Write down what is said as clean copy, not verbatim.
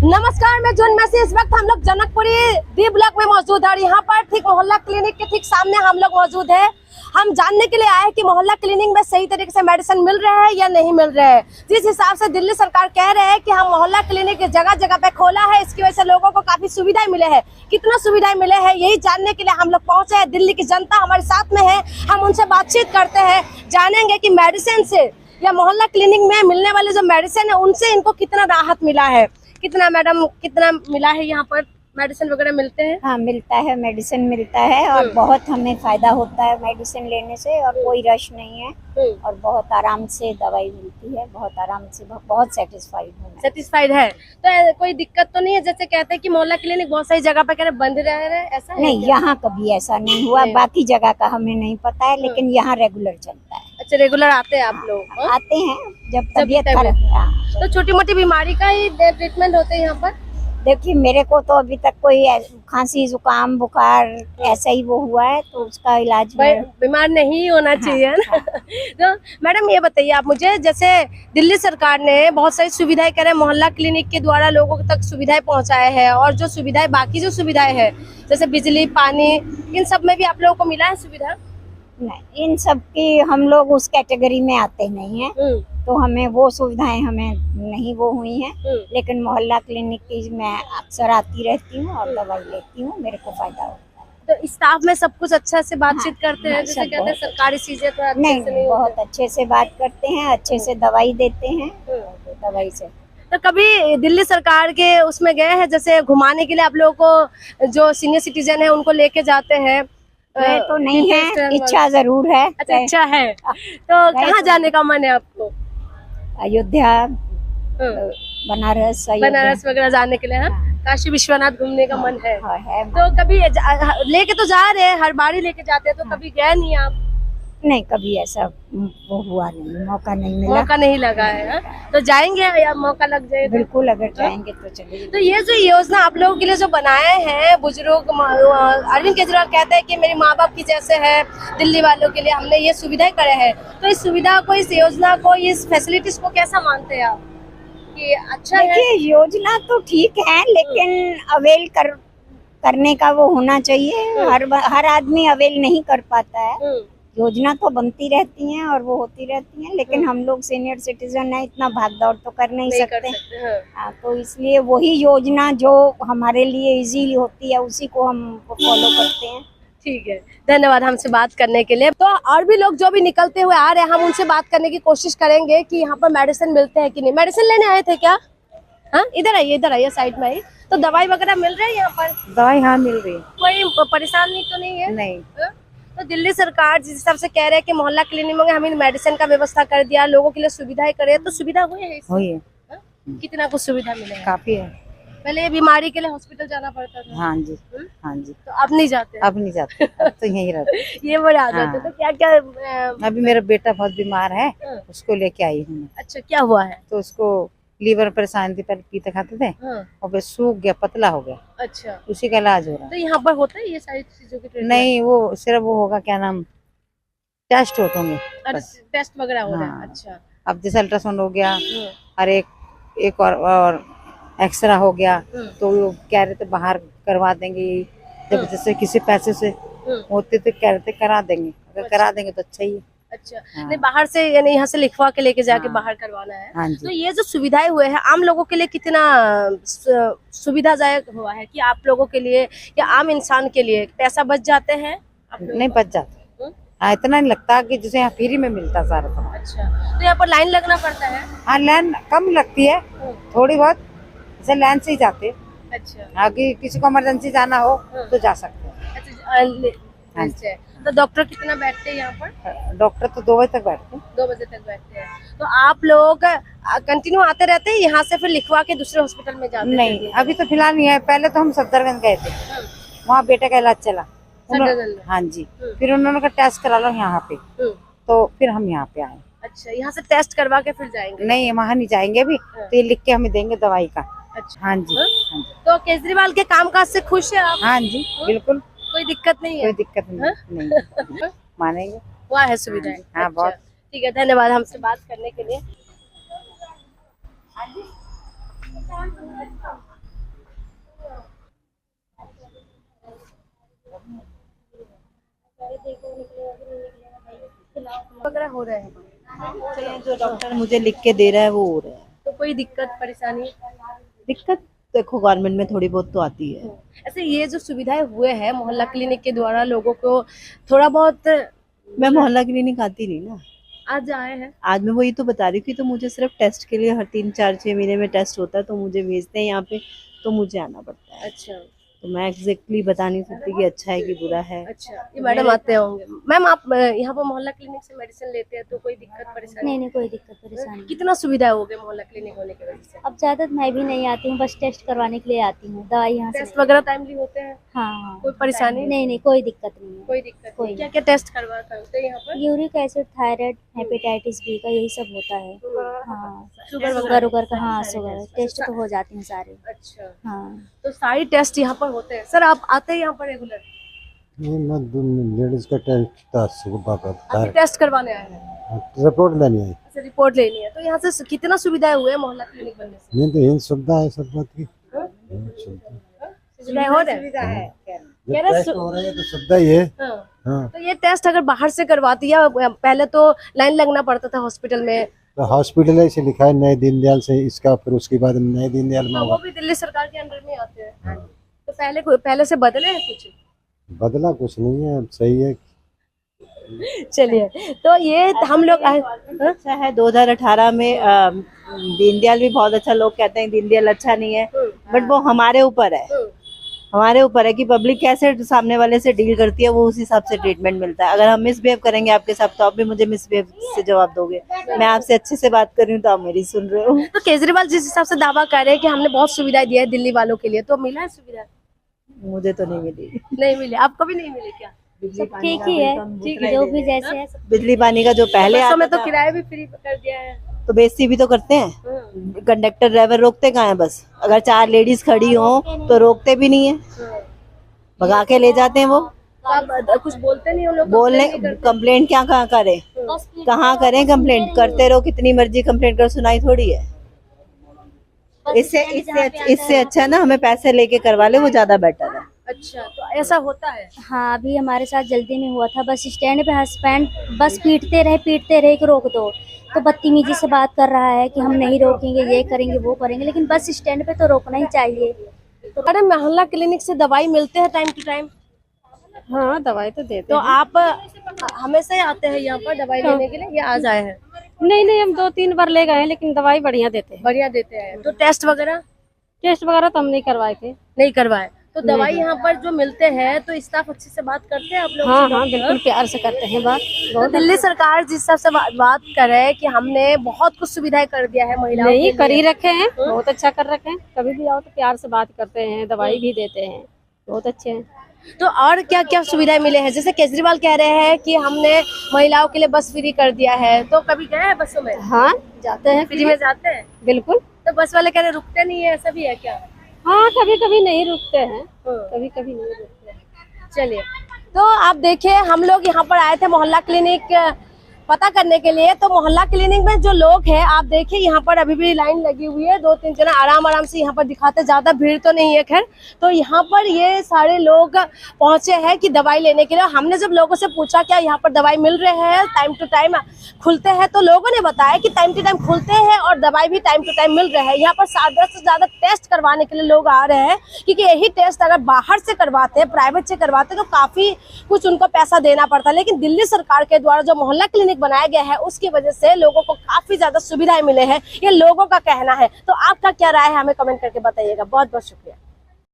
नमस्कार, मैं जून में से इस वक्त हम लोग जनकपुरी डी ब्लॉक में मौजूद है और यहाँ पर ठीक मोहल्ला क्लिनिक के ठीक सामने हम लोग मौजूद है। हम जानने के लिए आए हैं कि मोहल्ला क्लिनिक में सही तरीके से मेडिसिन मिल रहा है या नहीं मिल रहा है। जिस हिसाब से दिल्ली सरकार कह रहे हैं कि हम मोहल्ला क्लिनिक जगह जगह पे खोला है, इसकी वजह से लोगों को काफी सुविधाएं मिले हैं। कितना सुविधाएं मिले हैं यही जानने के लिए हम लोग पहुंचे हैं। दिल्ली की जनता हमारे साथ में है, हम उनसे बातचीत करते हैं, जानेंगे कि मेडिसिन से या मोहल्ला क्लिनिक में मिलने वाले जो मेडिसिन है उनसे इनको कितना राहत मिला है। कितना मैडम, कितना मिला है? यहाँ पर मेडिसिन वगैरह मिलते हैं? हाँ, मिलता है, मेडिसिन मिलता है और बहुत हमें फायदा होता है मेडिसिन लेने से और कोई रश नहीं है और बहुत आराम से दवाई मिलती है, बहुत आराम से, बहुत सेटिस्फाइड है। तो कोई दिक्कत तो नहीं है? जैसे कहते हैं कि मोहल्ला क्लिनिक बहुत सारी जगह पे कह रहे बंद रह रहे, ऐसा है? नहीं, यहाँ कभी ऐसा नहीं हुआ। बाकी जगह का हमें नहीं पता है, लेकिन यहाँ रेगुलर चलता है। अच्छा, रेगुलर आते हैं आप लोग? आते हैं जब तबीयत खराब। तो छोटी मोटी बीमारी का ही ट्रीटमेंट होते हैं यहाँ पर? देखिए, मेरे को तो अभी तक कोई खांसी, जुकाम, बुखार ऐसा ही वो हुआ है, तो उसका इलाज बीमार नहीं होना चाहिए ना। तो मैडम ये बताइए आप मुझे, जैसे दिल्ली सरकार ने बहुत सारी सुविधाएं करे मोहल्ला क्लिनिक के द्वारा लोगों तक सुविधाएं पहुंचाए हैं और जो सुविधाएं बाकी जो सुविधाएं है जैसे बिजली, पानी, इन सब में भी आप लोगों को मिला है सुविधा? नहीं, इन सब की हम लोग उस कैटेगरी में आते नहीं हैं, तो हमें वो सुविधाएं हमें नहीं वो हुई हैं। लेकिन मोहल्ला क्लिनिक की मैं अक्सर आती रहती हूँ और दवाई लेती हूँ, मेरे को फायदा होता है। तो स्टाफ में सब कुछ अच्छा से बातचीत करते हैं? जैसे कहते हैं सरकारी चीजें तो अच्छे नहीं, से नहीं बहुत अच्छे से बात करते हैं, अच्छे से दवाई देते हैं, दवाई से। तो कभी दिल्ली सरकार के उसमें गए हैं, जैसे घुमाने के लिए आप लोगों को जो सीनियर सिटीजन है उनको लेके जाते हैं? तो नहीं है, इच्छा जरूर है। अच्छा, इच्छा है। तो कहाँ जाने का मन है आपको? अयोध्या, बनारस वगैरह जाने के लिए? काशी विश्वनाथ घूमने का मन है? है। तो कभी लेके तो जा रहे हैं, हर बार ही लेके जाते हैं, तो कभी गए नहीं आप? नहीं, कभी ऐसा वो हुआ नहीं, मौका नहीं मिला, मौका नहीं लगा है। तो जाएंगे या मौका लग जाए? बिल्कुल, अगर जाएंगे तो चलेंगे। तो ये जो योजना आप लोगों के लिए जो बनाए हैं बुजुर्ग, अरविंद केजरीवाल कहते हैं कि मेरे माँ बाप की जैसे है, दिल्ली वालों के लिए हमने ये सुविधाएं करे हैं, तो इस सुविधा को, इस योजना को, इस फैसिलिटीज को कैसा मानते हैं आप कि अच्छा है? देखिए, योजना तो ठीक है, लेकिन अवेल करने का वो होना चाहिए। हर आदमी अवेल नहीं कर पाता है। योजना तो बनती रहती हैं और वो होती रहती हैं, लेकिन हम लोग सीनियर सिटीजन है, इतना भाग दौड़ तो कर नहीं सकते। तो इसलिए वही योजना जो हमारे लिए इजी होती है उसी को हम फॉलो करते हैं। ठीक है, धन्यवाद हमसे बात करने के लिए। तो और भी लोग जो भी निकलते हुए आ रहे हैं, हम उनसे बात करने की कोशिश करेंगे कि यहाँ पर मेडिसिन मिलते हैं कि नहीं। मेडिसिन लेने आए थे क्या? हाँ, इधर आइए साइड में आइए। तो दवाई वगैरह मिल रही है यहाँ पर? दवाई हाँ मिल रही है। कोई परेशानी तो नहीं है? नहीं। तो दिल्ली सरकार जिस हिसाब से कह रहे हैं कि मोहल्ला क्लिनिक में हमें मेडिसिन का व्यवस्था कर दिया, लोगों के लिए सुविधाएं करे, तो सुविधा हुई है? हुई है। कितना कुछ सुविधा मिले है? काफी है। पहले ये बीमारी के लिए हॉस्पिटल जाना पड़ता था। हाँ जी, हाँ जी। तो अब नहीं जाते? अब नहीं जाते, अब तो यहीं रहते। ये बड़े आ जाते। तो क्या क्या अभी मेरा बेटा बहुत बीमार है, उसको लेके आई हूँ। अच्छा, क्या हुआ है? तो उसको लीवर परेशान थी, पहले पीते खाते थे और फिर सूख गया, पतला हो गया। अच्छा, उसी का इलाज हो रहा है। तो यहाँ पर होता है ये सारी चीजों की ट्रीटमेंट? नहीं, वो सिर्फ वो होगा, क्या नाम, टेस्ट होंगे, टेस्ट वगैरह हो रहा है। अच्छा, अब जैसे अल्ट्रासाउंड हो गया और एक और एक्सरा हो गया, तो वो कह रहे थे बाहर करवा देंगे। जब जैसे किसी पैसे से होते तो कह रहे थे करा देंगे, अगर करा देंगे तो अच्छा ही है। अच्छा, नहीं बाहर से, यानी यहाँ से लिखवा के लेके जाके बाहर करवाना है। हाँ, तो ये जो सुविधाएं हुए हैं आम लोगों के लिए कितना सुविधाजनक हुआ है कि आप लोगों के लिए या आम इंसान के लिए पैसा बच जाते हैं? नहीं बच जाते। हाँ, इतना नहीं लगता कि जैसे यहाँ फ्री में मिलता सारा सामान। अच्छा, तो यहाँ पर लाइन लगना पड़ता है? हाँ, लाइन कम लगती है, थोड़ी बहुत, जैसे लाइन से ही जाते। अच्छा, आगे किसी को इमरजेंसी जाना हो तो जा सकते हैं। अच्छा, तो डॉक्टर कितना बैठते हैं यहाँ पर? डॉक्टर तो 2 बजे तक बैठते हैं। 2 बजे तक बैठते हैं। तो आप लोग कंटिन्यू आते रहते हैं यहाँ से, फिर लिखवा के दूसरे हॉस्पिटल में जाते हैं? नहीं, अभी तो फिलहाल नहीं है। पहले तो हम सफदरगंज गए थे, वहाँ बेटे का इलाज चला। हाँ जी, फिर उन्होंने कहा टेस्ट करा लो यहाँ पे, तो फिर हम यहाँ पे आए। अच्छा, यहाँ से टेस्ट करवा के फिर जाएंगे? नहीं, वहाँ नहीं जाएंगे अभी, तो ये लिख के हमें देंगे दवाई का। अच्छा, हाँ जी, हाँ जी। तो केजरीवाल के कामकाज से खुश है आप? हाँ जी, बिल्कुल, कोई दिक्कत नहीं है? कोई दिक्कत नहीं, मानेंगे। वहाँ है सुविधाएं? हाँ, बहुत। ठीक है, धन्यवाद हमसे बात करने के लिए। वगैरह हो रहे हैं? जो डॉक्टर मुझे लिख के दे रहा है वो हो रहा है। तो कोई दिक्कत परेशानी? दिक्कत देखो गवर्नमेंट में थोड़ी बहुत तो आती है। ऐसे ये जो सुविधाएं हुए हैं मोहल्ला क्लिनिक के द्वारा लोगों को थोड़ा बहुत, मैं मोहल्ला क्लिनिक आती नहीं ना, आज आए हैं। आज मैं वही तो बता रही थी, तो मुझे सिर्फ टेस्ट के लिए हर 3-4-6 महीने में टेस्ट होता है, तो मुझे भेजते हैं यहाँ पे, तो मुझे आना पड़ता है। अच्छा तो मैं एग्जैक्टली बता नहीं सकती कि अच्छा है कि बुरा है। अच्छा, ये मैडम आते होंगे। मैम आप यहाँ पर मोहल्ला क्लिनिक से मेडिसिन लेते हैं तो कोई दिक्कत परेशानी? नहीं नहीं, कोई दिक्कत परेशानी। कितना सुविधा हो गया मोहल्ला क्लिनिक होने की वजह से? अब ज्यादा मैं भी नहीं आती हूँ, बस टेस्ट करवाने के लिए आती हूँ, दवाई यहाँ से। टेस्ट वगैरह टाइमली होते हैं? हाँ। कोई परेशानी? नहीं नहीं, कोई दिक्कत नहीं है। कोई दिक्कत कोई नहीं। क्या क्या टेस्ट करते हैं यहाँ पर? Uric acid, thyroid, hepatitis B का यही सब होता है। हाँ, शुगर शुगर उगर का, हाँ शुगर टेस्ट तो हो जाते हैं सारे। अच्छा, हाँ। तो सारी टेस्ट यहाँ पर होते हैं। सर आप आते हैं यहाँ पर रेगुलर? नहीं, मैं लेडीज का टेस्ट था सुबह का, अभी टेस्ट करवाने आए हैं? रिपोर्ट लेनी है। अच्छा, रिपोर्ट लेनी है। तो यहाँ से कितना सुविधाएं हुए हैं मोहल्ला क्लिनिक बनने से? नहीं तो यही सुविधा है सब बात की। सुविधाएं हो रहे हैं? जब कह रहे टेस्ट हो रहा है तो सुविधा ही है। हाँ। हाँ, तो ये टेस्ट अगर बाहर से करवाती है, पहले तो लाइन लगना पड़ता था हॉस्पिटल में। तो हॉस्पिटल ऐसे लिखा है नए दीनदयाल से इसका, फिर उसके बाद नए दीनदयाल में हाँ, होगा। वो भी दिल्ली सरकार के अंडर में आते हैं। तो पहले से बदले हैं कुछ? बदला कुछ नहीं है, अब सही है। चलिए, तो ये हम लोग अच्छा है। 2018 में दीनदयाल भी बहुत अच्छा, लोग कहते हैं दीनदयाल अच्छा नहीं है, बट वो हमारे ऊपर है। हमारे ऊपर है कि पब्लिक कैसे सामने वाले से डील करती है, वो उस हिसाब से ट्रीटमेंट मिलता है। अगर हम मिसबिहेव करेंगे आपके साथ तो आप भी मुझे मिसबिहेव से जवाब दोगे। मैं आपसे अच्छे से बात कर रही हूँ तो आप मेरी सुन रहे हो। तो केजरीवाल जिस हिसाब से दावा कर रहे हैं कि हमने बहुत सुविधाएं दी है दिल्ली वालों के लिए, तो मिला है सुविधा? मुझे तो नहीं मिली। नहीं मिली। आपको भी नहीं मिली क्या? सब ठीक ही है, जो भी जैसे है। बिजली पानी का जो पहले बसों आता में तो था, किराया भी फ्री कर दिया है। तो बेइज्जती भी तो करते हैं। कंडक्टर ड्राइवर रोकते कहाँ है? बस अगर 4 लेडीज खड़ी हो तो रोकते भी नहीं है, भगा के ले जाते हैं। वो तो आप कुछ बोलते नहीं हो लोग? बोलने कंप्लेंट क्या कहाँ करें, कहाँ करें कंप्लेंट? करते रहो, कितनी मर्जी कंप्लेंट कर, सुनाई थोड़ी है। इससे अच्छा ना हमें पैसे लेके करवा ले, वो ज्यादा बेटर है। अच्छा, तो ऐसा होता है? हाँ, अभी हमारे साथ जल्दी में हुआ था। बस स्टैंड पे हस्बैंड बस पीटते रहे कि रोक दो, तो बदतमीजी से बात कर रहा है कि हम नहीं रोकेंगे, ये करेंगे वो करेंगे, लेकिन बस स्टैंड पे तो रोकना ही चाहिए। तो मैडम मोहल्ला क्लिनिक से दवाई मिलते हैं टाइम टू टाइम? हाँ, दवाई तो देते तो हैं। आप हमेशा ही आते हैं यहाँ पर दवाई लेने के लिए या आज आए हैं? नहीं, हम 2-3 बार ले गए हैं, लेकिन दवाई बढ़िया देते हैं। बढ़िया देते हैं। तो टेस्ट वगैरह? टेस्ट वगैरह तो हम नहीं करवाए थे। नहीं करवाए। तो दवाई यहाँ पर जो मिलते हैं तो स्टाफ अच्छे से बात करते हैं आप लोग? हाँ, बिल्कुल प्यार से करते हैं बात। तो दिल्ली सरकार जिस हिसाब से बात कर रहे हैं कि हमने बहुत कुछ सुविधाएं कर दिया है महिलाओं के नहीं, लिए। कर ही रखे हैं, बहुत अच्छा कर रखे हैं। कभी भी आओ तो प्यार से बात करते हैं, दवाई भी देते हैं, बहुत अच्छे हैं। तो और क्या क्या सुविधाएं मिले हैं? जैसे केजरीवाल कह रहे हैं कि हमने महिलाओं के लिए बस फ्री कर दिया है, तो कभी गए हैं बसों में? हाँ, जाते हैं, फ्री में जाते हैं? बिल्कुल। तो बस वाले कह रहे रुकते नहीं है, ऐसा भी है क्या? हाँ, कभी कभी नहीं रुकते हैं, कभी कभी नहीं रुकते हैं। चलिए, तो आप देखिए हम लोग यहाँ पर आए थे मोहल्ला क्लिनिक पता करने के लिए। तो मोहल्ला क्लिनिक में जो लोग हैं आप देखिए यहाँ पर अभी भी लाइन लगी हुई है, 2-3 जना आराम से यहाँ पर दिखाते, ज्यादा भीड़ तो नहीं है खैर। तो यहाँ पर ये सारे लोग पहुंचे हैं कि दवाई लेने के लिए। हमने जब लोगों से पूछा क्या यहाँ पर दवाई मिल रहे हैं, टाइम टू टाइम खुलते हैं, तो लोगों ने बताया कि टाइम टू टाइम खुलते हैं और दवाई भी टाइम टू टाइम मिल रहा है। यहाँ पर 7 से ज्यादा टेस्ट करवाने के लिए लोग आ रहे हैं, क्योंकि यही टेस्ट अगर बाहर से करवाते, प्राइवेट से करवाते तो काफी कुछ उनको पैसा देना पड़ता। लेकिन दिल्ली सरकार के द्वारा जो मोहल्ला क्लिनिक बनाया गया है उसकी वजह से लोगों को काफी ज्यादा सुविधाएं मिले हैं, ये लोगों का कहना है। तो आपका क्या राय है हमें कमेंट करके बताइएगा। बहुत बहुत शुक्रिया।